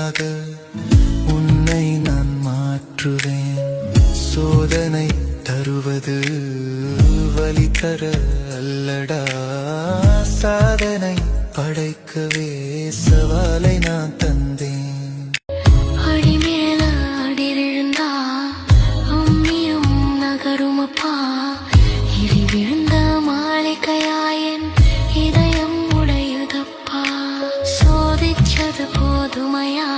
வெற்றியாக உன்னை நான் மாற்றுவேன். சோதனை தருவது வலி தர அல்லடா, சாதனை படைக்கவே சவாலை நான் தந்தேன். அடிமேல அடிவிழுந்தா அம்மியும் நகருமப்பா, இடி விழுந்த மாளிகையாயன் இதயம் உடையுதப்பா. சோதிச்சது போதுமையா,